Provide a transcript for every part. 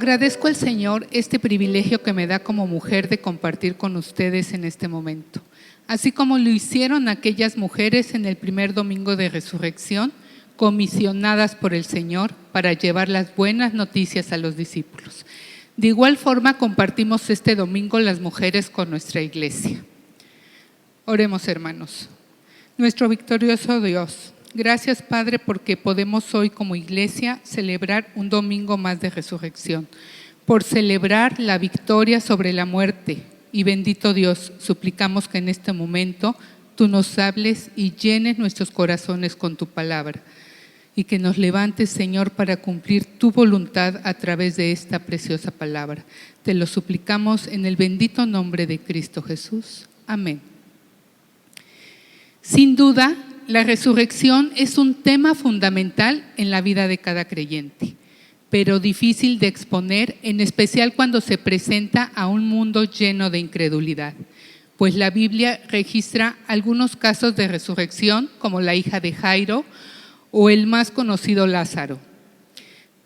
Agradezco al Señor este privilegio que me da como mujer de compartir con ustedes en este momento, así como lo hicieron aquellas mujeres en el primer domingo de resurrección, comisionadas por el Señor para llevar las buenas noticias a los discípulos. De igual forma compartimos este domingo las mujeres con nuestra iglesia. Oremos, hermanos. Nuestro victorioso Dios, gracias, Padre, porque podemos hoy como iglesia celebrar un domingo más de resurrección, por celebrar la victoria sobre la muerte. Y bendito Dios, suplicamos que en este momento tú nos hables y llenes nuestros corazones con tu palabra y que nos levantes, Señor, para cumplir tu voluntad a través de esta preciosa palabra. Te lo suplicamos en el bendito nombre de Cristo Jesús. Amén. Sin duda, la resurrección es un tema fundamental en la vida de cada creyente, pero difícil de exponer, en especial cuando se presenta a un mundo lleno de incredulidad, pues la Biblia registra algunos casos de resurrección, como la hija de Jairo o el más conocido Lázaro.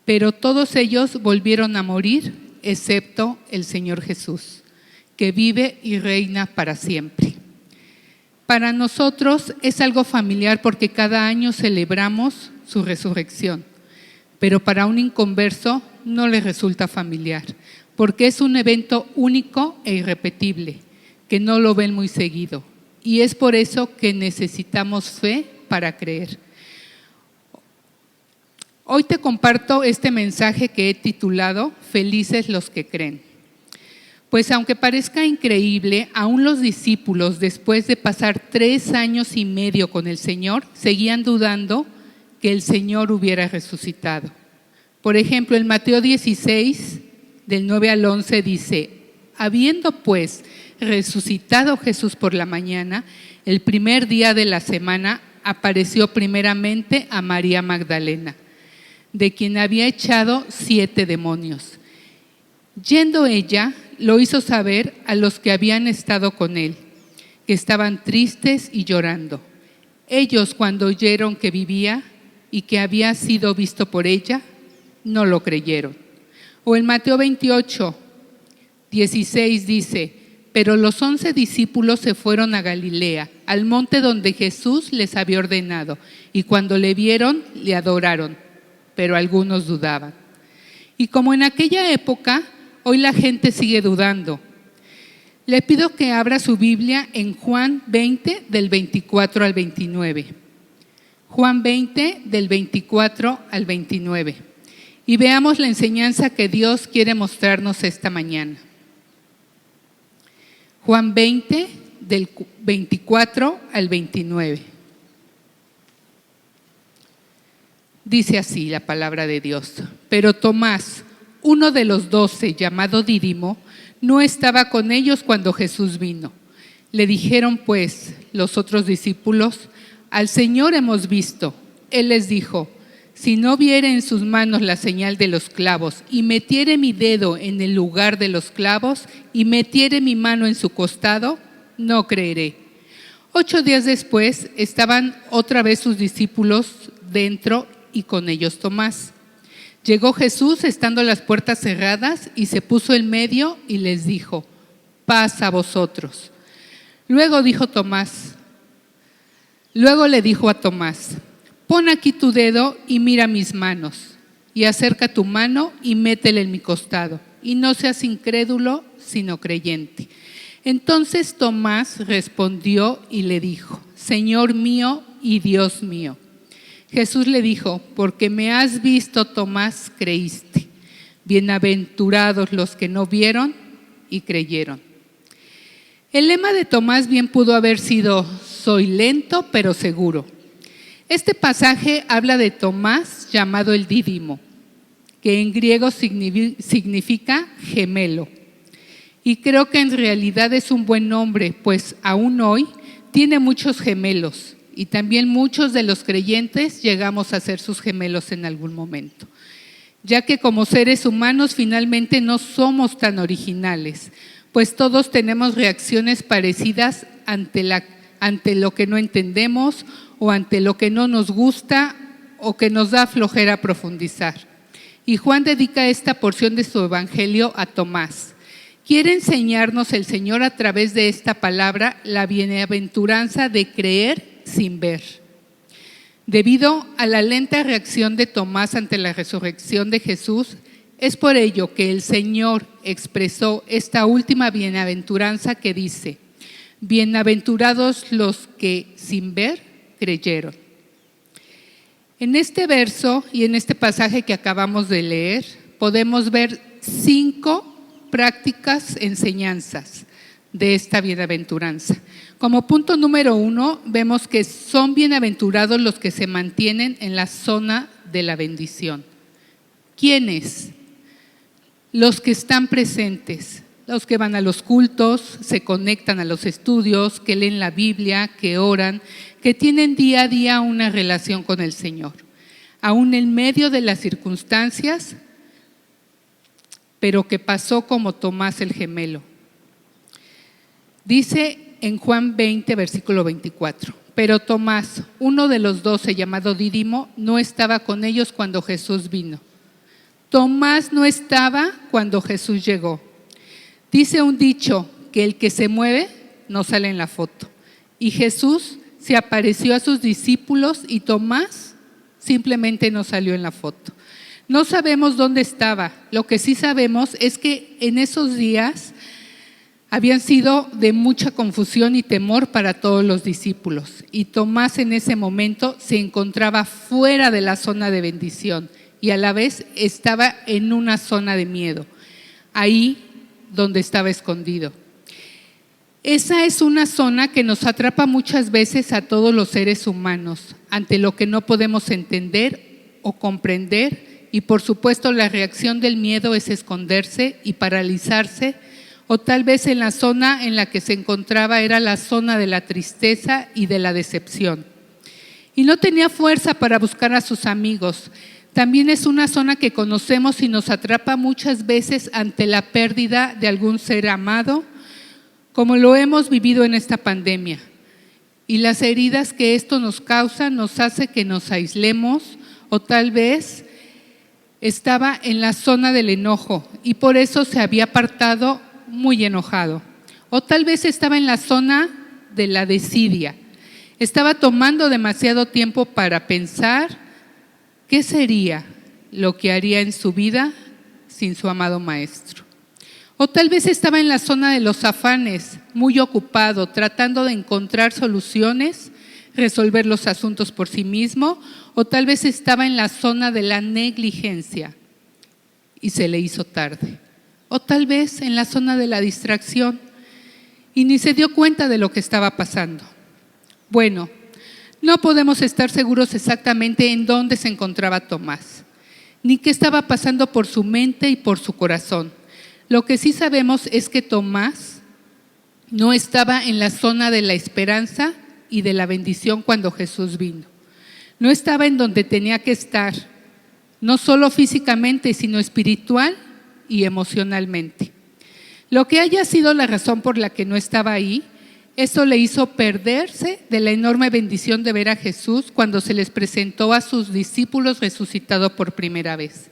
Pero todos ellos volvieron a morir, excepto el Señor Jesús, que vive y reina para siempre. Para nosotros es algo familiar porque cada año celebramos su resurrección, pero para un inconverso no le resulta familiar, porque es un evento único e irrepetible, que no lo ven muy seguido, y es por eso que necesitamos fe para creer. Hoy te comparto este mensaje que he titulado Felices los que creen. Pues aunque parezca increíble, aún los discípulos, después de pasar 3 años y medio con el Señor, seguían dudando que el Señor hubiera resucitado. Por ejemplo, en Mateo 16, del 9 al 11 dice: habiendo pues resucitado Jesús por la mañana, el primer día de la semana apareció primeramente a María Magdalena, de quien había echado 7 demonios. Yendo ella, lo hizo saber a los que habían estado con él, que estaban tristes y llorando. Ellos, cuando oyeron que vivía y que había sido visto por ella, no lo creyeron. O en Mateo 28, 16 dice: pero los 11 discípulos se fueron a Galilea, al monte donde Jesús les había ordenado, y cuando le vieron, le adoraron, pero algunos dudaban. Y como en aquella época, hoy la gente sigue dudando. Le pido que abra su Biblia en Juan 20, del 24 al 29. Juan 20, del 24 al 29. Y veamos la enseñanza que Dios quiere mostrarnos esta mañana. Juan 20, del 24 al 29. Dice así la palabra de Dios: pero Tomás, uno de los 12, llamado Dídimo, no estaba con ellos cuando Jesús vino. Le dijeron pues los otros discípulos: al Señor hemos visto. Él les dijo: si no viere en sus manos la señal de los clavos, y metiere mi dedo en el lugar de los clavos, y metiere mi mano en su costado, no creeré. 8 días después estaban otra vez sus discípulos dentro y con ellos Tomás. Llegó Jesús estando las puertas cerradas y se puso en medio y les dijo: paz a vosotros. Luego le dijo a Tomás: pon aquí tu dedo y mira mis manos, y acerca tu mano y métela en mi costado, y no seas incrédulo, sino creyente. Entonces Tomás respondió y le dijo: Señor mío y Dios mío. Jesús le dijo: porque me has visto, Tomás, creíste. Bienaventurados los que no vieron y creyeron. El lema de Tomás bien pudo haber sido: soy lento pero seguro. Este pasaje habla de Tomás, llamado el Dídimo, que en griego significa gemelo. Y creo que en realidad es un buen nombre, pues aún hoy tiene muchos gemelos, y también muchos de los creyentes llegamos a ser sus gemelos en algún momento, ya que como seres humanos finalmente no somos tan originales, pues todos tenemos reacciones parecidas ante lo que no entendemos, o ante lo que no nos gusta o que nos da flojera profundizar. Y Juan dedica esta porción de su evangelio a Tomás. Quiere enseñarnos el Señor a través de esta palabra la bienaventuranza de creer sin ver. Debido a la lenta reacción de Tomás ante la resurrección de Jesús, es por ello que el Señor expresó esta última bienaventuranza que dice: bienaventurados los que sin ver creyeron. En este verso y en este pasaje que acabamos de leer, podemos ver 5 prácticas enseñanzas de esta bienaventuranza. Como punto número 1, vemos que son bienaventurados los que se mantienen en la zona de la bendición. ¿Quiénes? Los que están presentes, los que van a los cultos, se conectan a los estudios, que leen la Biblia, que oran, que tienen día a día una relación con el Señor, aún en medio de las circunstancias, pero que pasó como Tomás el gemelo. Dice en Juan 20, versículo 24: pero Tomás, uno de los 12, llamado Dídimo, no estaba con ellos cuando Jesús vino. Tomás no estaba cuando Jesús llegó. Dice un dicho que el que se mueve no sale en la foto. Y Jesús se apareció a sus discípulos y Tomás simplemente no salió en la foto. No sabemos dónde estaba. Lo que sí sabemos es que en esos días habían sido de mucha confusión y temor para todos los discípulos. Y Tomás en ese momento se encontraba fuera de la zona de bendición. y a la vez estaba en una zona de miedo, ahí donde estaba escondido. Esa es una zona que nos atrapa muchas veces a todos los seres humanos, ante lo que no podemos entender o comprender, y por supuesto la reacción del miedo es esconderse y paralizarse, o tal vez en la zona en la que se encontraba era la zona de la tristeza y de la decepción. Y no tenía fuerza para buscar a sus amigos. También es una zona que conocemos y nos atrapa muchas veces ante la pérdida de algún ser amado, como lo hemos vivido en esta pandemia. Y las heridas que esto nos causa nos hace que nos aislemos, o tal vez estaba en la zona del enojo y por eso se había apartado muy enojado. O tal vez estaba en la zona de la desidia. Estaba tomando demasiado tiempo para pensar qué sería lo que haría en su vida sin su amado maestro. O tal vez estaba en la zona de los afanes, muy ocupado, tratando de encontrar soluciones, resolver los asuntos por sí mismo, o tal vez estaba en la zona de la negligencia y se le hizo tarde. O tal vez en la zona de la distracción y ni se dio cuenta de lo que estaba pasando. Bueno, no podemos estar seguros exactamente en dónde se encontraba Tomás, ni qué estaba pasando por su mente y por su corazón. Lo que sí sabemos es que Tomás no estaba en la zona de la esperanza y de la bendición cuando Jesús vino. No estaba en donde tenía que estar, no solo físicamente, sino espiritual y emocionalmente. Lo que haya sido la razón por la que no estaba ahí, eso le hizo perderse de la enorme bendición de ver a Jesús cuando se les presentó a sus discípulos resucitado por primera vez.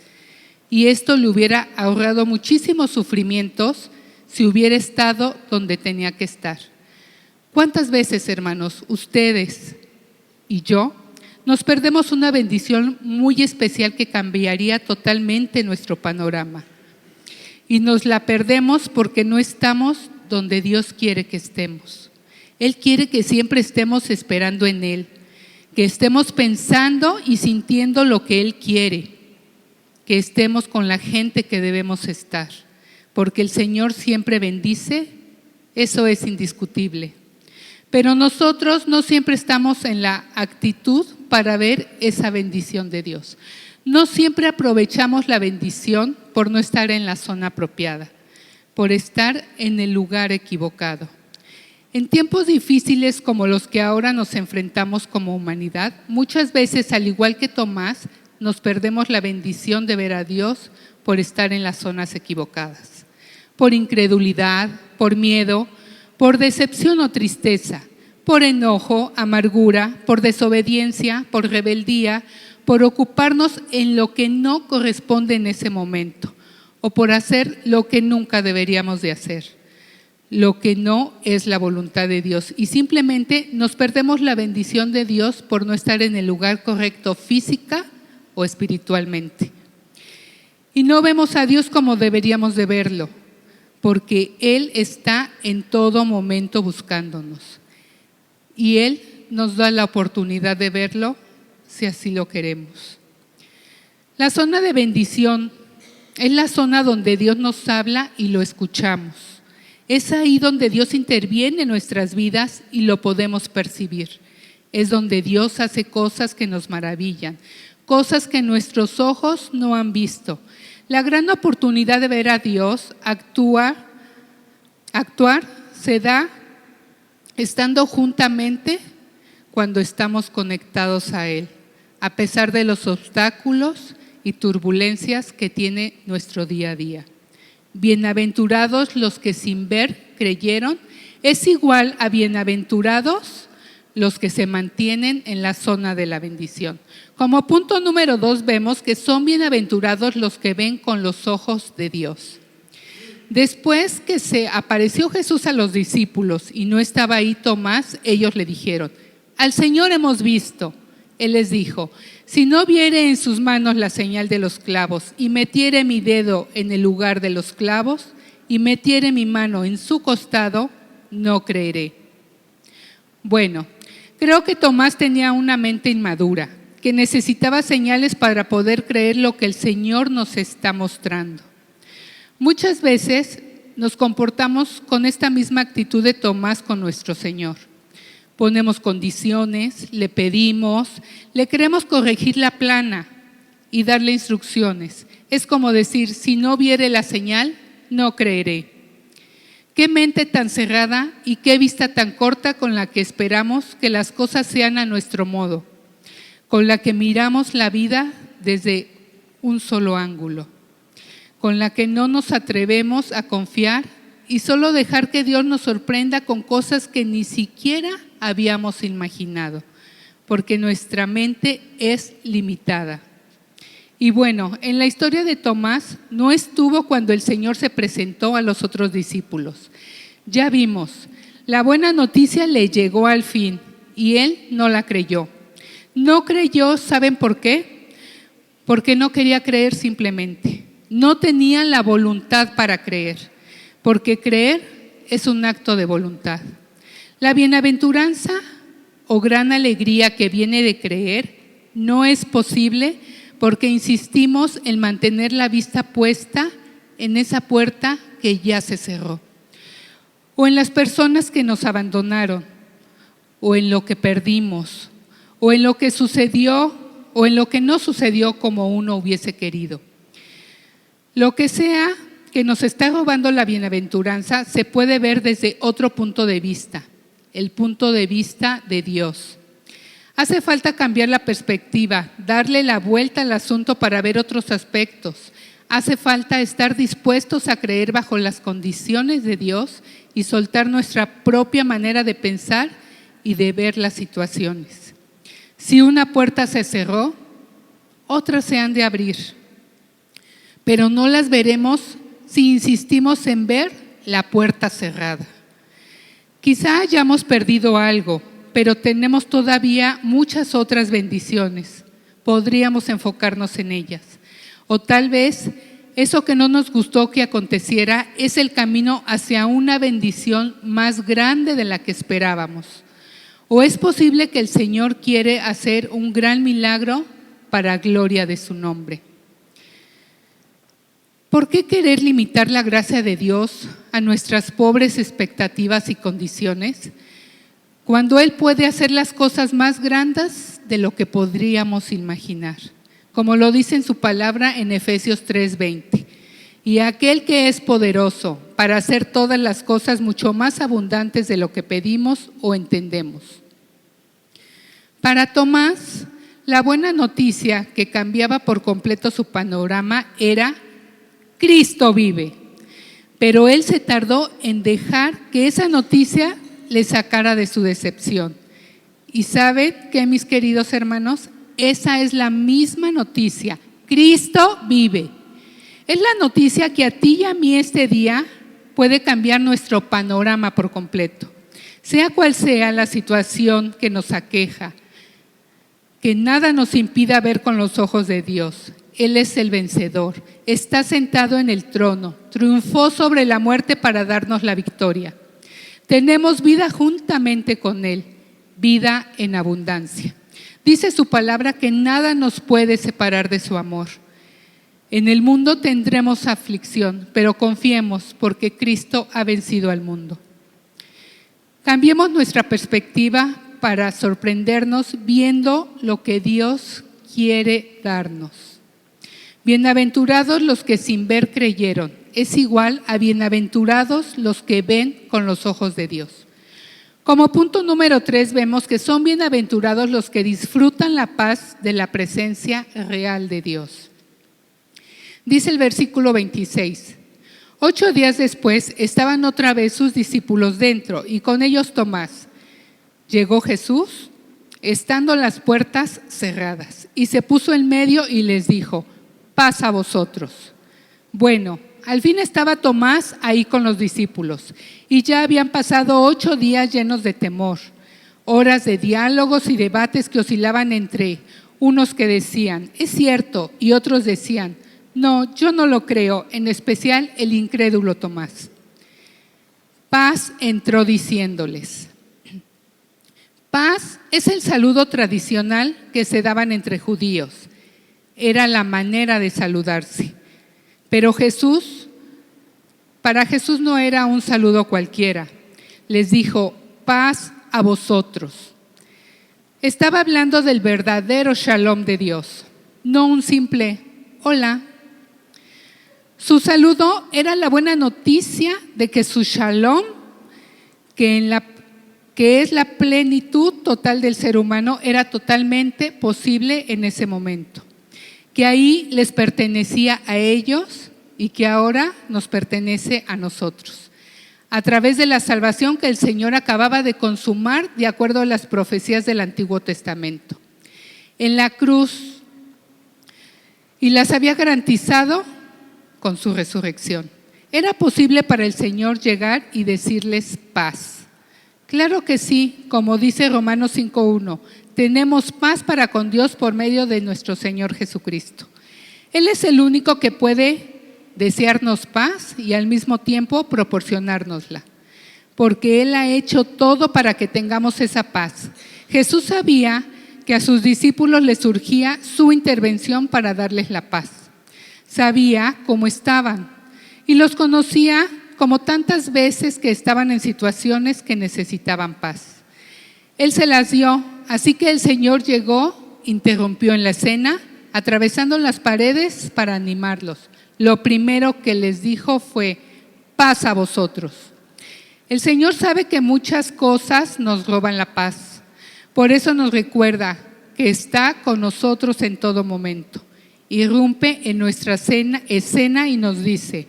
Y esto le hubiera ahorrado muchísimos sufrimientos si hubiera estado donde tenía que estar. ¿Cuántas veces, hermanos, ustedes y yo nos perdemos una bendición muy especial que cambiaría totalmente nuestro panorama? Y nos la perdemos porque no estamos donde Dios quiere que estemos. Él quiere que siempre estemos esperando en Él, que estemos pensando y sintiendo lo que Él quiere, que estemos con la gente que debemos estar, porque el Señor siempre bendice, eso es indiscutible. Pero nosotros no siempre estamos en la actitud para ver esa bendición de Dios. No siempre aprovechamos la bendición por no estar en la zona apropiada, por estar en el lugar equivocado. En tiempos difíciles como los que ahora nos enfrentamos como humanidad, muchas veces, al igual que Tomás, nos perdemos la bendición de ver a Dios por estar en las zonas equivocadas, por incredulidad, por miedo, por decepción o tristeza, por enojo, amargura, por desobediencia, por rebeldía, por ocuparnos en lo que no corresponde en ese momento o por hacer lo que nunca deberíamos de hacer, lo que no es la voluntad de Dios. Y simplemente nos perdemos la bendición de Dios por no estar en el lugar correcto física o espiritualmente. Y no vemos a Dios como deberíamos de verlo, porque Él está en todo momento buscándonos. Y Él nos da la oportunidad de verlo si así lo queremos. La zona de bendición es la zona donde Dios nos habla y lo escuchamos. Es ahí donde Dios interviene en nuestras vidas y lo podemos percibir. Es donde Dios hace cosas que nos maravillan, cosas que nuestros ojos no han visto. La gran oportunidad de ver a Dios actuar se da estando juntamente cuando estamos conectados a Él, a pesar de los obstáculos y turbulencias que tiene nuestro día a día. Bienaventurados los que sin ver creyeron, es igual a bienaventurados los que se mantienen en la zona de la bendición. Como punto número 2 vemos que son bienaventurados los que ven con los ojos de Dios. Después que se apareció Jesús a los discípulos y no estaba ahí Tomás, ellos le dijeron: al Señor hemos visto. Él les dijo: si no viere en sus manos la señal de los clavos y metiere mi dedo en el lugar de los clavos y metiere mi mano en su costado, no creeré. Bueno, creo que Tomás tenía una mente inmadura. que necesitaba señales para poder creer lo que el Señor nos está mostrando. Muchas veces nos comportamos con esta misma actitud de Tomás con nuestro Señor. Ponemos condiciones, le pedimos, le queremos corregir la plana y darle instrucciones. Es como decir, si no viere la señal, no creeré. Qué mente tan cerrada y qué vista tan corta con la que esperamos que las cosas sean a nuestro modo, con la que miramos la vida desde un solo ángulo, con la que no nos atrevemos a confiar y solo dejar que Dios nos sorprenda con cosas que ni siquiera habíamos imaginado, porque nuestra mente es limitada. Y bueno, en la historia de Tomás no estuvo cuando el Señor se presentó a los otros discípulos. Ya vimos, la buena noticia le llegó al fin y él no la creyó. No creyó, ¿saben por qué? Porque no quería creer simplemente. No tenía la voluntad para creer, porque creer es un acto de voluntad. La bienaventuranza o gran alegría que viene de creer no es posible porque insistimos en mantener la vista puesta en esa puerta que ya se cerró, o en las personas que nos abandonaron, o en lo que perdimos, o en lo que sucedió, o en lo que no sucedió como uno hubiese querido. Lo que sea que nos está robando la bienaventuranza se puede ver desde otro punto de vista, el punto de vista de Dios. Hace falta cambiar la perspectiva, darle la vuelta al asunto para ver otros aspectos. Hace falta estar dispuestos a creer bajo las condiciones de Dios y soltar nuestra propia manera de pensar y de ver las situaciones. Si una puerta se cerró, otras se han de abrir, pero no las veremos si insistimos en ver la puerta cerrada. Quizá hayamos perdido algo, pero tenemos todavía muchas otras bendiciones. Podríamos enfocarnos en ellas. O tal vez eso que no nos gustó que aconteciera es el camino hacia una bendición más grande de la que esperábamos. O es posible que el Señor quiere hacer un gran milagro para gloria de su nombre. ¿Por qué querer limitar la gracia de Dios a nuestras pobres expectativas y condiciones, cuando Él puede hacer las cosas más grandes de lo que podríamos imaginar? Como lo dice en su palabra en Efesios 3:20. Y aquel que es poderoso para hacer todas las cosas mucho más abundantes de lo que pedimos o entendemos. Para Tomás, la buena noticia que cambiaba por completo su panorama era: Cristo vive. Pero él se tardó en dejar que esa noticia le sacara de su decepción. Y ¿saben qué, mis queridos hermanos? Esa es la misma noticia. Cristo vive. Es la noticia que a ti y a mí este día puede cambiar nuestro panorama por completo. Sea cual sea la situación que nos aqueja, que nada nos impida ver con los ojos de Dios. Él es el vencedor, está sentado en el trono, triunfó sobre la muerte para darnos la victoria. Tenemos vida juntamente con Él, vida en abundancia. Dice su palabra que nada nos puede separar de su amor. En el mundo tendremos aflicción, pero confiemos porque Cristo ha vencido al mundo. Cambiemos nuestra perspectiva para sorprendernos viendo lo que Dios quiere darnos. Bienaventurados los que sin ver creyeron. Es igual a bienaventurados los que ven con los ojos de Dios. Como punto número 3 vemos que son bienaventurados los que disfrutan la paz de la presencia real de Dios. Dice el versículo 26. 8 días después estaban otra vez sus discípulos dentro y con ellos Tomás. Llegó Jesús, estando las puertas cerradas, y se puso en medio y les dijo: paz a vosotros. Bueno, al fin estaba Tomás ahí con los discípulos y ya habían pasado 8 días llenos de temor, horas de diálogos y debates que oscilaban entre unos que decían: es cierto, y otros decían: no, yo no lo creo, en especial el incrédulo Tomás. Paz entró diciéndoles: Paz es el saludo tradicional que se daban entre judíos. Era la manera de saludarse. Pero para Jesús no era un saludo cualquiera. Les dijo, paz a vosotros. Estaba hablando del verdadero shalom de Dios, no un simple hola. Su saludo era la buena noticia de que su shalom, que es la plenitud total del ser humano, era totalmente posible en ese momento. Que ahí les pertenecía a ellos y que ahora nos pertenece a nosotros. A través de la salvación que el Señor acababa de consumar de acuerdo a las profecías del Antiguo Testamento. En la cruz, y las había garantizado con su resurrección. Era posible para el Señor llegar y decirles paz. Claro que sí, como dice Romanos 5:1, tenemos paz para con Dios por medio de nuestro Señor Jesucristo. Él es el único que puede desearnos paz y al mismo tiempo proporcionárnosla, porque Él ha hecho todo para que tengamos esa paz. Jesús sabía que a sus discípulos les surgía su intervención para darles la paz. Sabía cómo estaban y los conocía como tantas veces que estaban en situaciones que necesitaban paz. Él se las dio, así que el Señor llegó, interrumpió en la cena, atravesando las paredes para animarlos. Lo primero que les dijo fue, paz a vosotros. El Señor sabe que muchas cosas nos roban la paz. Por eso nos recuerda que está con nosotros en todo momento. Irrumpe en nuestra escena y nos dice,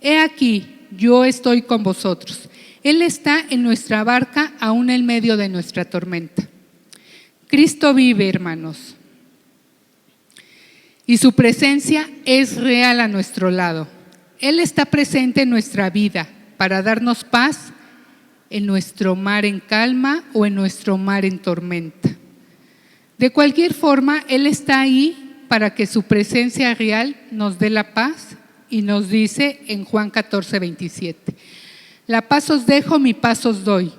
he aquí, yo estoy con vosotros. Él está en nuestra barca, aún en medio de nuestra tormenta. Cristo vive, hermanos, y su presencia es real a nuestro lado. Él está presente en nuestra vida para darnos paz en nuestro mar en calma o en nuestro mar en tormenta. De cualquier forma, Él está ahí para que su presencia real nos dé la paz y nos dice en Juan 14:27, la paz os dejo, mi paz os doy.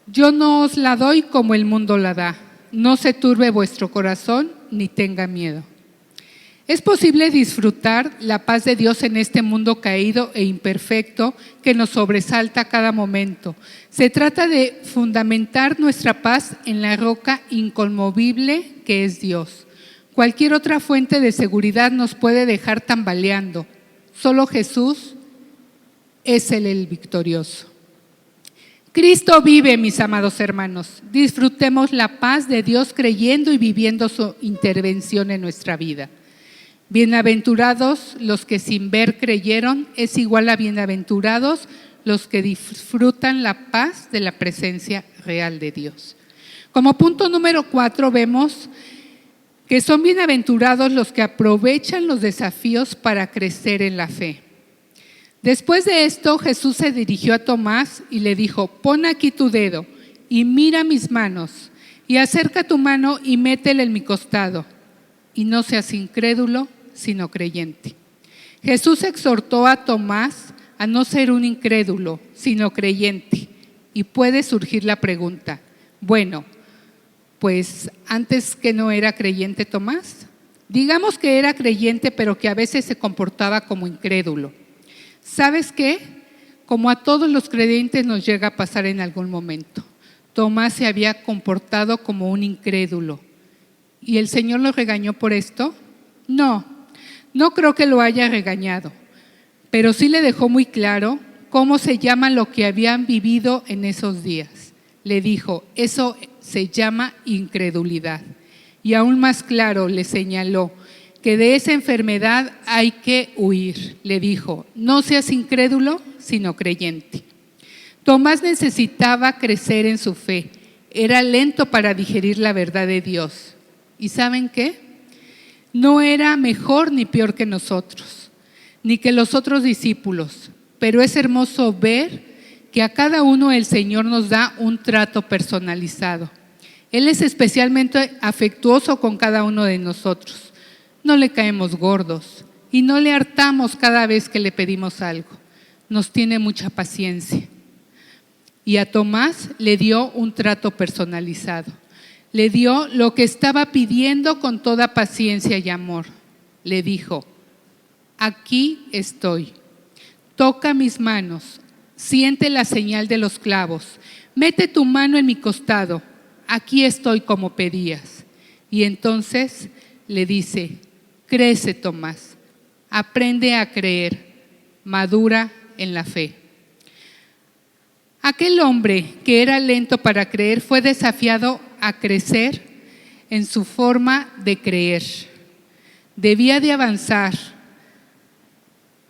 Yo no os la doy como el mundo la da. No se turbe vuestro corazón ni tenga miedo. Es posible disfrutar la paz de Dios en este mundo caído e imperfecto que nos sobresalta a cada momento. Se trata de fundamentar nuestra paz en la roca inconmovible que es Dios. Cualquier otra fuente de seguridad nos puede dejar tambaleando. Solo Jesús es el victorioso. Cristo vive, mis amados hermanos. Disfrutemos la paz de Dios creyendo y viviendo su intervención en nuestra vida. Bienaventurados los que sin ver creyeron, es igual a bienaventurados los que disfrutan la paz de la presencia real de Dios. Como punto número 4 vemos que son bienaventurados los que aprovechan los desafíos para crecer en la fe. Después de esto, Jesús se dirigió a Tomás y le dijo, pon aquí tu dedo y mira mis manos y acerca tu mano y métela en mi costado y no seas incrédulo, sino creyente. Jesús exhortó a Tomás a no ser un incrédulo, sino creyente. Y puede surgir la pregunta, bueno, pues antes que no era creyente Tomás, digamos que era creyente pero que a veces se comportaba como incrédulo. ¿Sabes qué? Como a todos los creyentes nos llega a pasar en algún momento. Tomás se había comportado como un incrédulo. ¿Y el Señor lo regañó por esto? No creo que lo haya regañado, pero sí le dejó muy claro cómo se llama lo que habían vivido en esos días. Le dijo, eso se llama incredulidad. Y aún más claro le señaló que de esa enfermedad hay que huir. Le dijo, no seas incrédulo, sino creyente. Tomás necesitaba crecer en su fe. Era lento para digerir la verdad de Dios. ¿Y saben qué? No era mejor ni peor que nosotros, ni que los otros discípulos, pero es hermoso ver que a cada uno el Señor nos da un trato personalizado. Él es especialmente afectuoso con cada uno de nosotros. No le caemos gordos y no le hartamos cada vez que le pedimos algo. Nos tiene mucha paciencia. y a Tomás le dio un trato personalizado. Le dio lo que estaba pidiendo con toda paciencia y amor. Le dijo: aquí estoy, toca mis manos, siente la señal de los clavos, mete tu mano en mi costado, aquí estoy como pedías. Y entonces le dice: crece, Tomás, aprende a creer, madura en la fe. Aquel hombre que era lento para creer fue desafiado a crecer en su forma de creer. Debía de avanzar,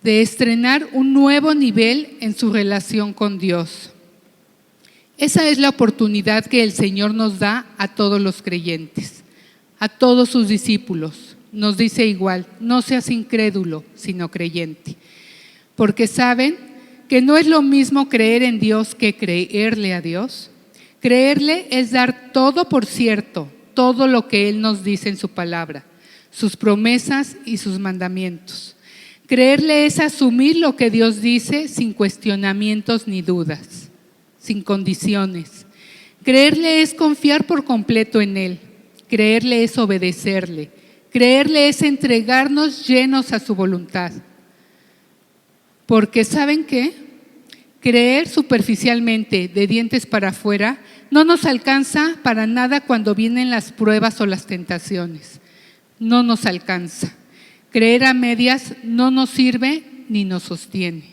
de estrenar un nuevo nivel en su relación con Dios. Esa es la oportunidad que el Señor nos da a todos los creyentes, a todos sus discípulos. Nos dice igual: no seas incrédulo, sino creyente. Porque saben que no es lo mismo creer en Dios que creerle a Dios. Creerle es dar todo por cierto, todo lo que Él nos dice en su palabra, sus promesas y sus mandamientos. Creerle es asumir lo que Dios dice sin cuestionamientos ni dudas, sin condiciones. Creerle es confiar por completo en Él. Creerle es obedecerle. Creerle es entregarnos llenos a su voluntad. Porque ¿saben qué? Creer superficialmente, de dientes para afuera, no nos alcanza para nada cuando vienen las pruebas o las tentaciones. No nos alcanza. Creer a medias no nos sirve ni nos sostiene.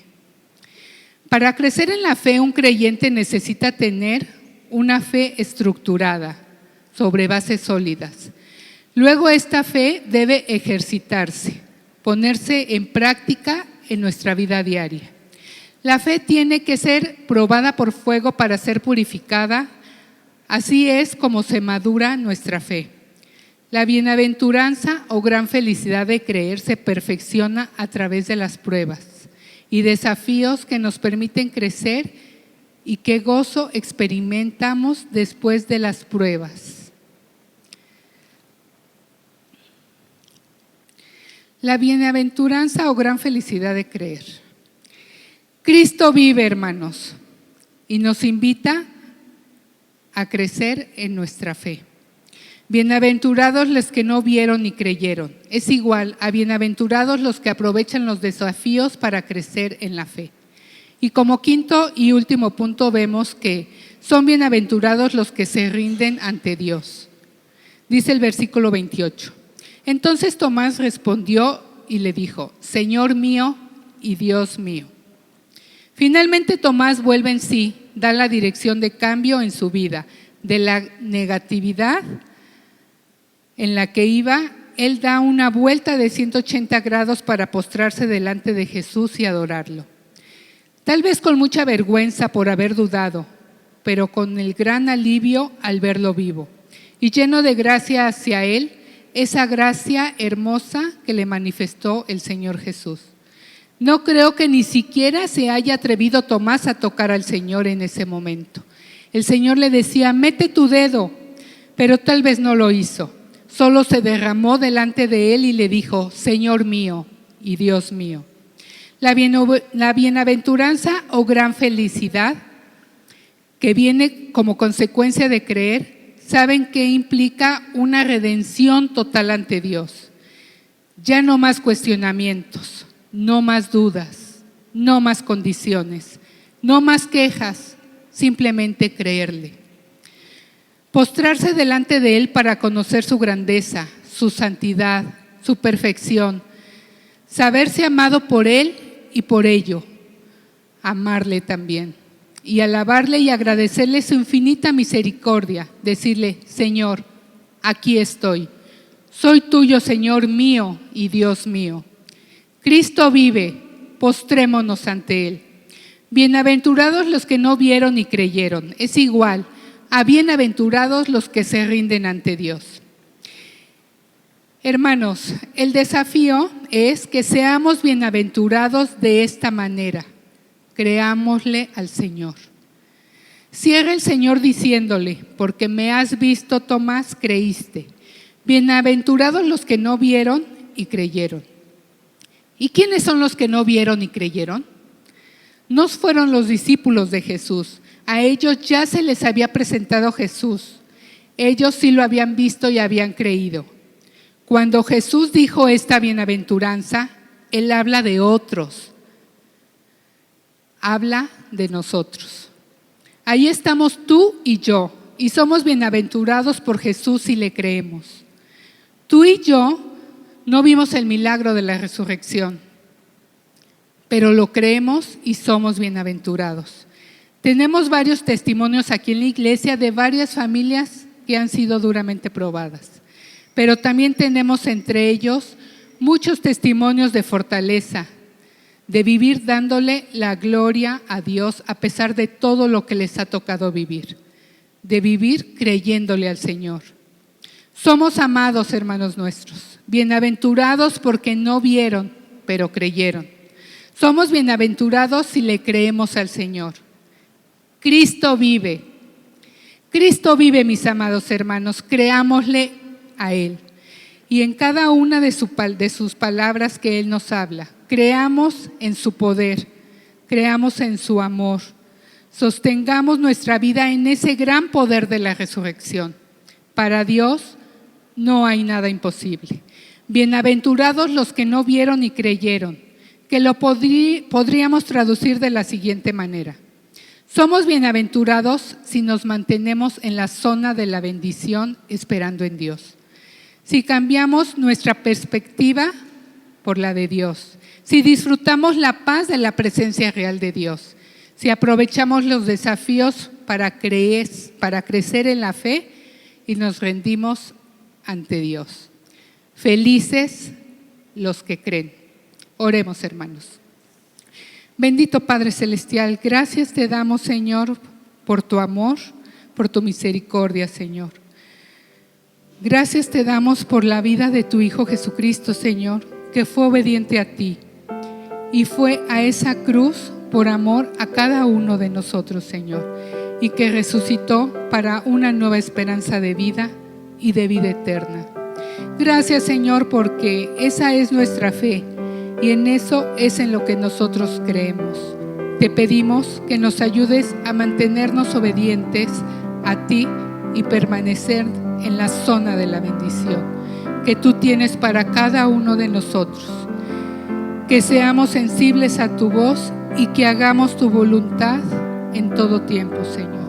Para crecer en la fe, un creyente necesita tener una fe estructurada, sobre bases sólidas. Luego esta fe debe ejercitarse, ponerse en práctica en nuestra vida diaria. La fe tiene que ser probada por fuego para ser purificada. Así es como se madura nuestra fe. La bienaventuranza o gran felicidad de creer se perfecciona a través de las pruebas y desafíos que nos permiten crecer, y qué gozo experimentamos después de las pruebas. La bienaventuranza o gran felicidad de creer. Cristo vive, hermanos, y nos invita a crecer en nuestra fe. Bienaventurados los que no vieron ni creyeron. Es igual a bienaventurados los que aprovechan los desafíos para crecer en la fe. Y como quinto y último punto vemos que son bienaventurados los que se rinden ante Dios. Dice el versículo 28. Entonces Tomás respondió y le dijo: Señor mío y Dios mío. Finalmente Tomás vuelve en sí, da la dirección de cambio en su vida, de la negatividad en la que iba. Él da una vuelta de 180 grados para postrarse delante de Jesús y adorarlo. Tal vez con mucha vergüenza por haber dudado, pero con el gran alivio al verlo vivo y lleno de gracia hacia él, esa gracia hermosa que le manifestó el Señor Jesús. No creo que ni siquiera se haya atrevido Tomás a tocar al Señor en ese momento. El Señor le decía: mete tu dedo, pero tal vez no lo hizo. Solo se derramó delante de él y le dijo: Señor mío y Dios mío. La bienaventuranza o gran felicidad que viene como consecuencia de creer, ¿saben qué implica? Una redención total ante Dios. Ya no más cuestionamientos, no más dudas, no más condiciones, no más quejas, simplemente creerle. Postrarse delante de Él para conocer su grandeza, su santidad, su perfección, saberse amado por Él y por ello, amarle también. Y alabarle y agradecerle su infinita misericordia, decirle: Señor, aquí estoy, soy tuyo, Señor mío y Dios mío. Cristo vive, postrémonos ante Él. Bienaventurados los que no vieron ni creyeron, es igual a bienaventurados los que se rinden ante Dios. Hermanos, el desafío es que seamos bienaventurados de esta manera. Creámosle al Señor. Cierra el Señor diciéndole: porque me has visto, Tomás, creíste. Bienaventurados los que no vieron y creyeron. ¿Y quiénes son los que no vieron y creyeron? No fueron los discípulos de Jesús, A ellos ya se les había presentado Jesús. Ellos sí lo habían visto y habían creído. Cuando Jesús dijo esta bienaventuranza, Él habla de otros, habla de nosotros. Ahí estamos tú y yo, y somos bienaventurados por Jesús si le creemos. Tú y yo no vimos el milagro de la resurrección, pero lo creemos y somos bienaventurados. Tenemos varios testimonios aquí en la iglesia de varias familias que han sido duramente probadas, pero también tenemos entre ellos muchos testimonios de fortaleza, de vivir dándole la gloria a Dios a pesar de todo lo que les ha tocado vivir, de vivir creyéndole al Señor. Somos amados, hermanos nuestros, bienaventurados porque no vieron, pero creyeron. Somos bienaventurados si le creemos al Señor. Cristo vive. Cristo vive, mis amados hermanos, creámosle a Él. Y en cada una de sus palabras que Él nos habla, creamos en su poder, creamos en su amor, sostengamos nuestra vida en ese gran poder de la resurrección. Para Dios no hay nada imposible. Bienaventurados los que no vieron y creyeron, que lo podríamos traducir de la siguiente manera. Somos bienaventurados si nos mantenemos en la zona de la bendición esperando en Dios. Si cambiamos nuestra perspectiva por la de Dios, si disfrutamos la paz de la presencia real de Dios, si aprovechamos los desafíos para crecer en la fe y nos rendimos ante Dios. Felices los que creen. Oremos, hermanos. Bendito Padre Celestial, gracias te damos, Señor, por tu amor, por tu misericordia, Señor. Gracias te damos por la vida de tu Hijo Jesucristo, Señor, que fue obediente a ti y fue a esa cruz por amor a cada uno de nosotros, Señor, y que resucitó para una nueva esperanza de vida y de vida eterna. Gracias, Señor, porque esa es nuestra fe y en eso es en lo que nosotros creemos. Te pedimos que nos ayudes a mantenernos obedientes a ti y permanecer en la zona de la bendición que tú tienes para cada uno de nosotros. Que seamos sensibles a tu voz y que hagamos tu voluntad en todo tiempo, Señor.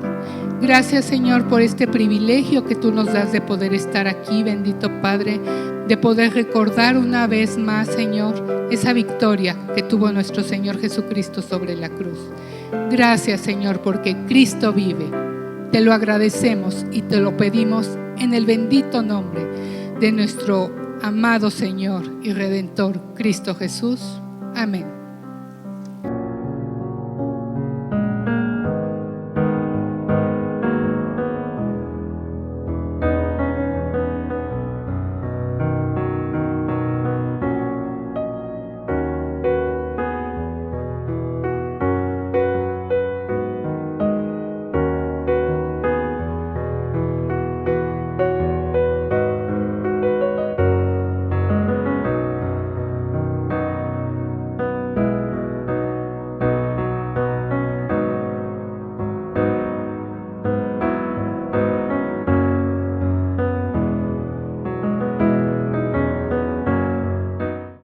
Gracias, Señor, por este privilegio que tú nos das de poder estar aquí, bendito Padre, de poder recordar una vez más, Señor, esa victoria que tuvo nuestro Señor Jesucristo sobre la cruz. Gracias, Señor, porque Cristo vive. Te lo agradecemos y te lo pedimos en el bendito nombre de nuestro amado Señor y Redentor, Cristo Jesús. Amén.